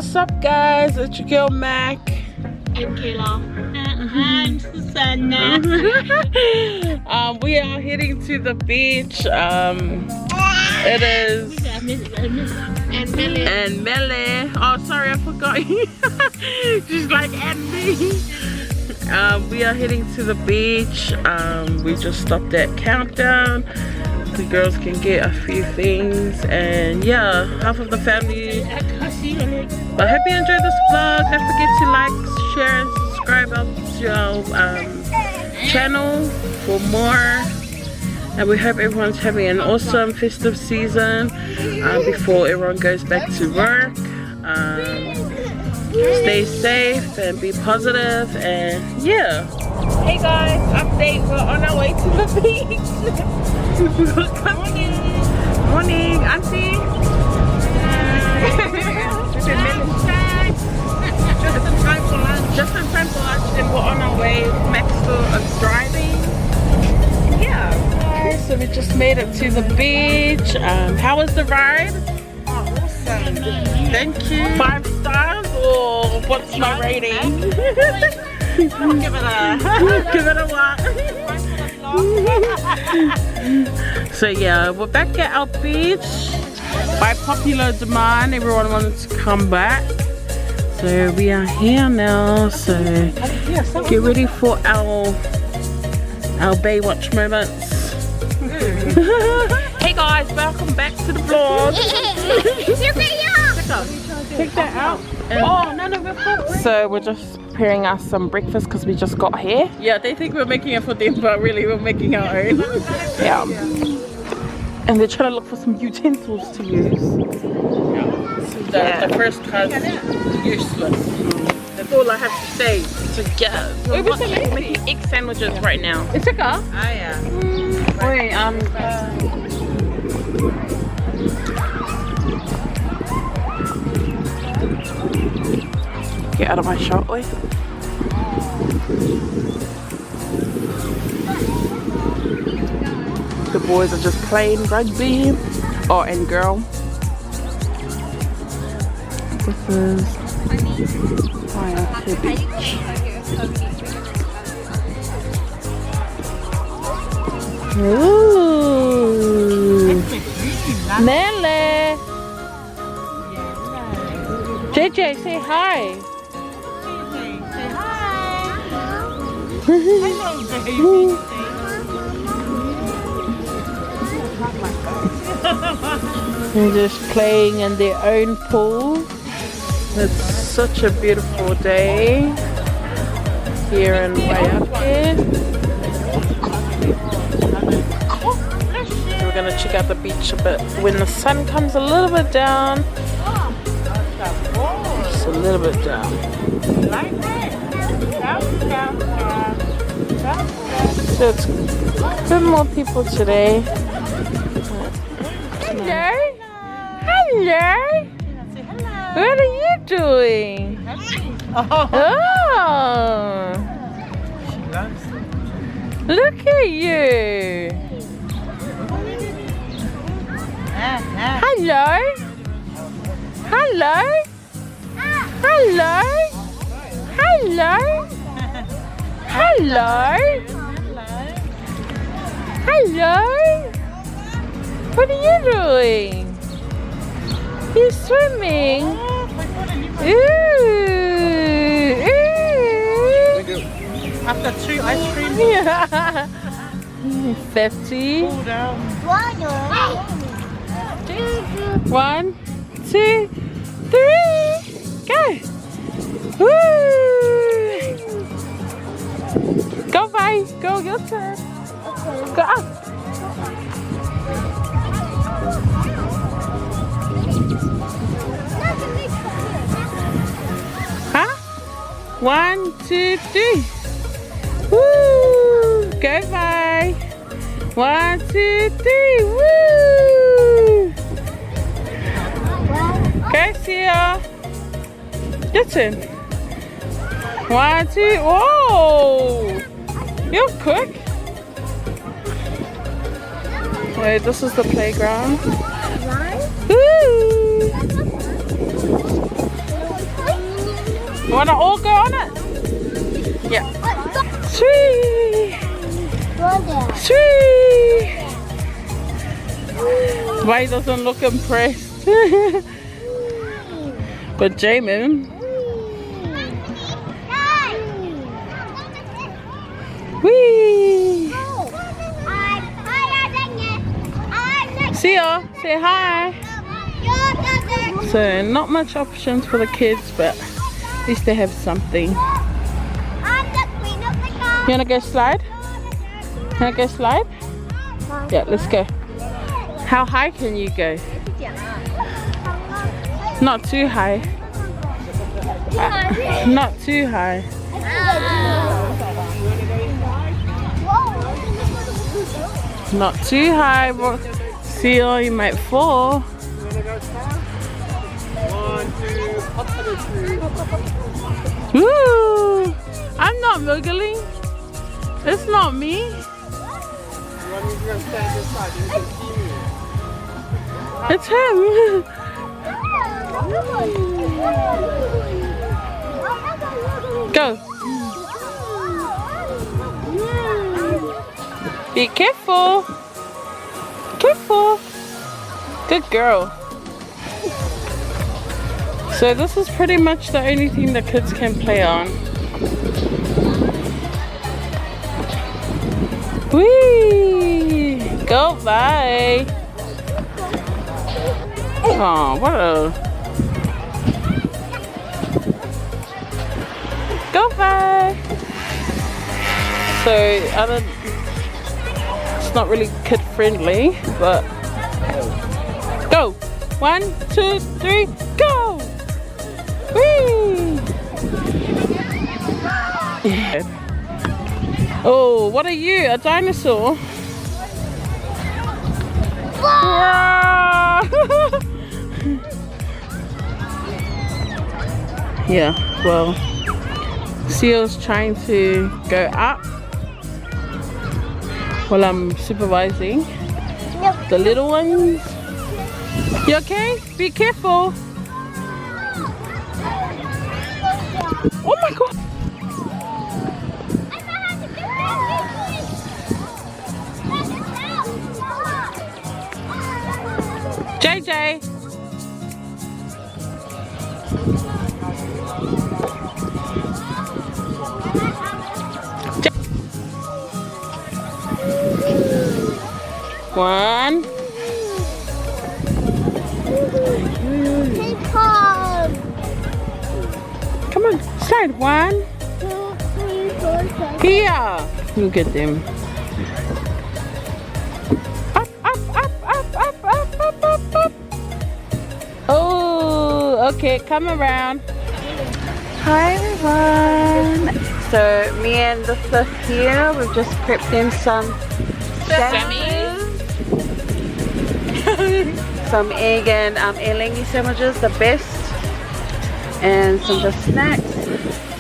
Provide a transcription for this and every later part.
What's up, guys? It's your girl Mac. And Kayla. And Susanna. We are heading to the beach. It is and Mele. Oh, sorry, I forgot you. She's like, and me. We are heading to the beach. We just stopped at Countdown. The girls can get a few things, and yeah, half of the family. But I hope you enjoyed this vlog. Don't forget to like, share, and subscribe up to our channel for more. And we hope everyone's having an awesome festive season before everyone goes back to work. Stay safe and be positive, and yeah. Hey guys, update, we're on our way to the beach. Morning. Morning, Auntie. Just in time for lunch, and we're on our way. Max still is driving. Yeah. Okay, so we just made it to the beach. How was the ride? Awesome. Thank you. 5 stars, or what's my rating? Give it a what? So yeah, we're back at our beach. By popular demand, everyone wanted to come back. So we are here now. So get ready for our Baywatch moments. Hey guys, welcome back to the vlog. Take that out. Oh, no, we're full. So we're just preparing us some breakfast because we just got here. Yeah, they think we're making it for them, but really we're making our own. Yeah. And they're trying to look for some utensils to use. Yeah. So the first car's useless. That's all I have to say. So yeah, we're making egg sandwiches right now. It's a car? Ah, yeah. Wait, get out of my shot, oi. The boys are just playing rugby. Oh, and girl. This is Waiake Beach. Ooh. Mele. JJ, say hi. Say hi. They're just playing in their own pool. It's such a beautiful day here in Waiake. We're gonna check out the beach a bit when the sun comes a little bit down. Just a little bit down. So it's a bit more people today. Hello. Hello. What are you doing? Oh. Look at you. Hello. Hello. Hello. Hello. Hello. Hello. What are you doing? You're swimming. Ooh. Ooh. After 2 ice cream. Yeah. 50. Cool down. 1, 2, 3. Go. Woo. Go, bye. Go, your turn. Go up. Huh? 1, 2, 3. Woo! Go bye. 1, 2, 3. Woo! Go, Sia. Your turn. 1, 2. Whoa! You're quick. Wait, this is the playground. Woo! You wanna all go on it? Yeah. Sweet! Sweet! Why doesn't look impressed? But Jamin. Whee! See ya! Say hi! So not much options for the kids, but at least they have something. You wanna go slide? You wanna go slide? Yeah, let's go. How high can you go? Not too high. Not too high. Not too high. Seal, you might fall. Woo! I'm not wiggling. It's not me. It's him. Go. Be careful. Careful. Good girl. So this is pretty much the only thing the kids can play on. Whee! Go bye. Oh, what a... Go bye. So I don't... It's not really kid friendly, but go. 1, 2, 3, go. Whee! Oh, what are you? A dinosaur? Yeah, well, Seal's trying to go up while I'm supervising the little ones. You okay? Be careful. Oh my god. JJ. One. Come on, slide. 1, 2, 3, 4, 5. Here. Look at them. Up, up, up, up, up, up, up, up, up. Oh, okay, come around. Hi everyone. So me and the sis here, we've just prepped in some sandwiches. Some egg and elangi sandwiches, the best. And some just snacks.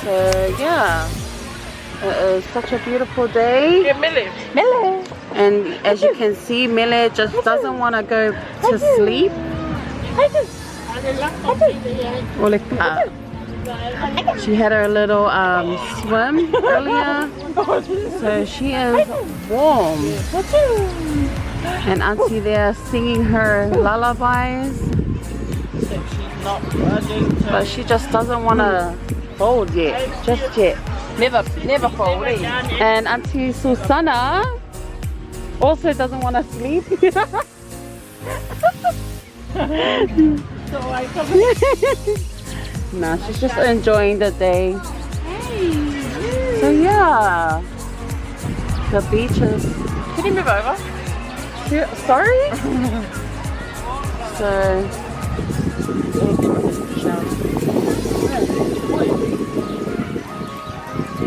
So yeah, it is such a beautiful day. Yeah, Millie. And as you can see, Mele just doesn't want to go to sleep. She had her little swim earlier, so she is warm. And Auntie there singing her lullabies. But she just doesn't want to fold yet, just yet. Never fold. And Auntie Susana also doesn't want to sleep. Nah, she's just enjoying the day. So yeah, the beaches. Can you move over? Yeah, sorry? So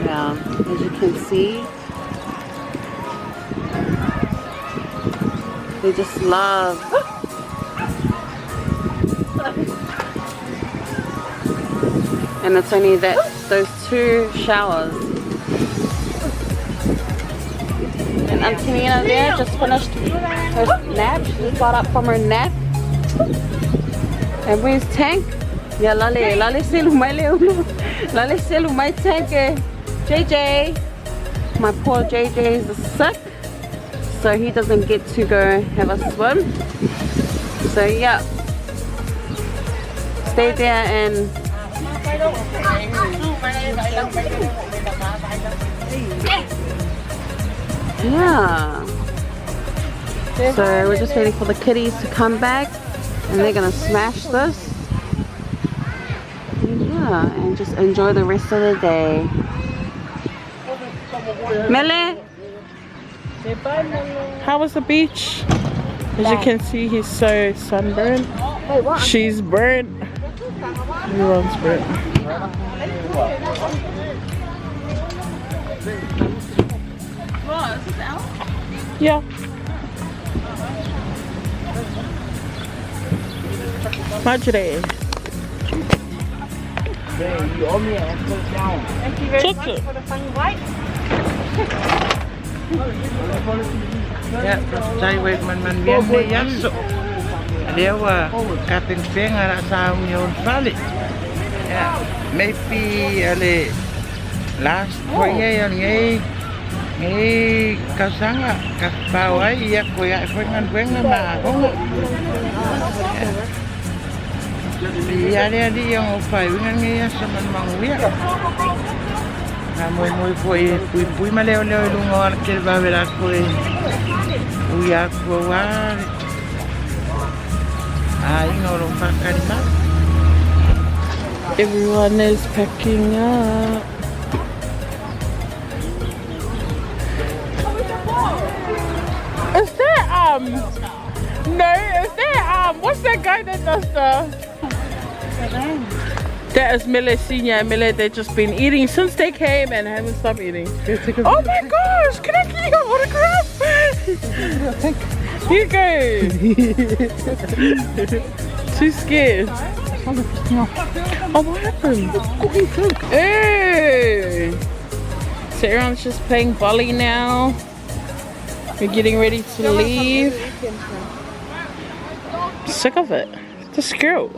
yeah, as you can see, they just love and it's only those 2 showers. And Antonina there just finished her nap. She just got up from her nap. And where's Tank? Yeah, Lale say lumai leo. Lale selu mai tanke. JJ. My poor JJ is sick, so he doesn't get to go have a swim. So yeah, stay there and yeah. So we're just waiting for the kitties to come back, and they're gonna smash this. Yeah, and just enjoy the rest of the day. Mele, how was the beach? As you can see, he's so sunburned. She's burnt. Everyone's burnt. Yeah. Marjorie. Thank you very much for the fun white. Ya, saya wait man biar dia yaso. Dia kating pengar sa union valley. Ya, maybe ale last year yang kasanga kasbawai ya koya pengan ma ko. Dia yang upai dengan ya sama mangwia. Muy fui maleo lungo que va a ver algo de Waiake. Ay, no lo pagan más. Everyone is packing up. Is there no, is there what's that guy that does the that is Mele Senior and Mele. They've just been eating since they came and haven't stopped eating. Oh my gosh, can I get your autograph? Here you go. Too scared. Oh, what happened? Hey. So everyone's just playing volley now. We're getting ready to leave. Sick of it. This girl.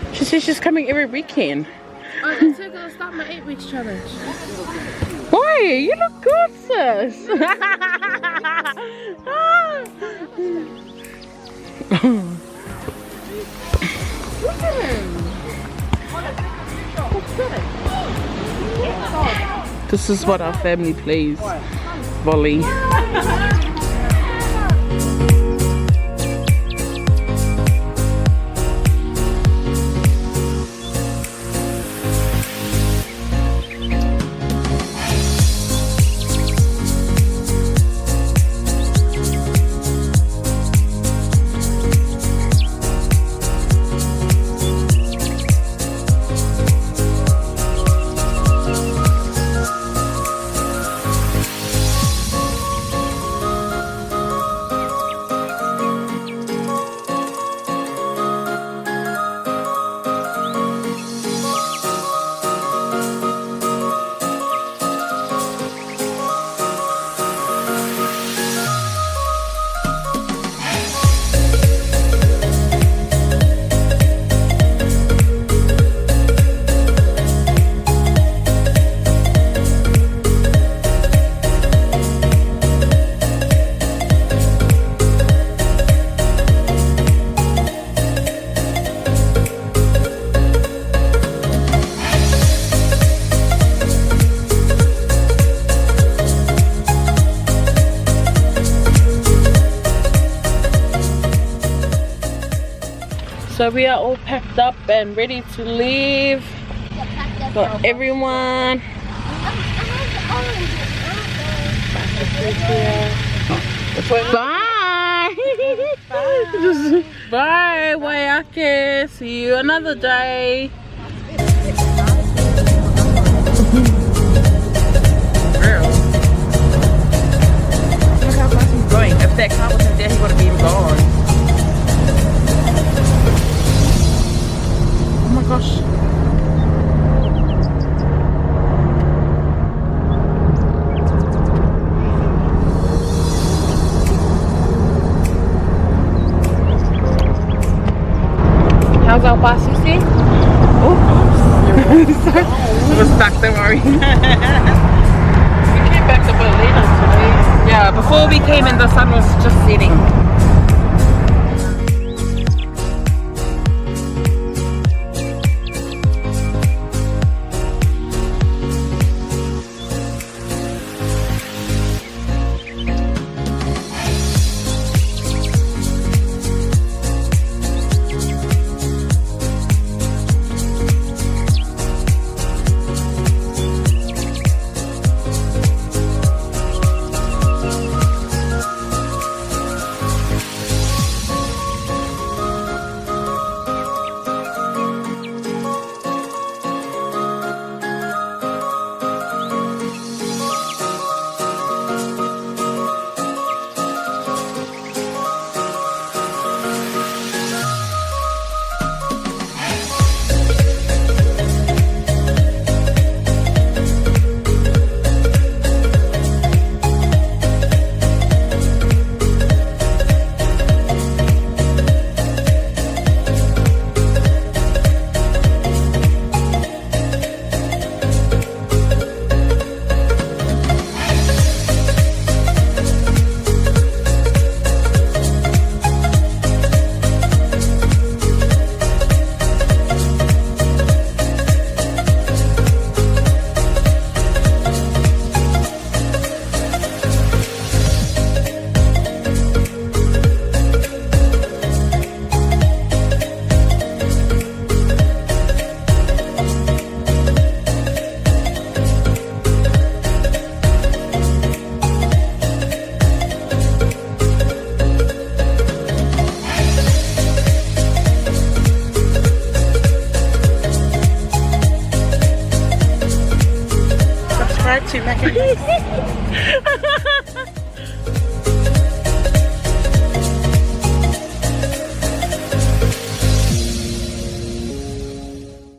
She says she's coming every weekend. Oh, that's gonna start my 8 weeks challenge. Why? You look good, sis. Look at him. This is what our family plays. Volley. So we are all packed up and ready to leave. Got everyone. Bye. Bye, Waiake. See you another day. Girl. Look how fast he's going. If that car wasn't there, he would have been gone. Oh my gosh. How's our bus, you see? Oh. It was back to worry. We came back to Berlin today. Yeah, before we came in, the sun was just setting. Subscribe to Waiake.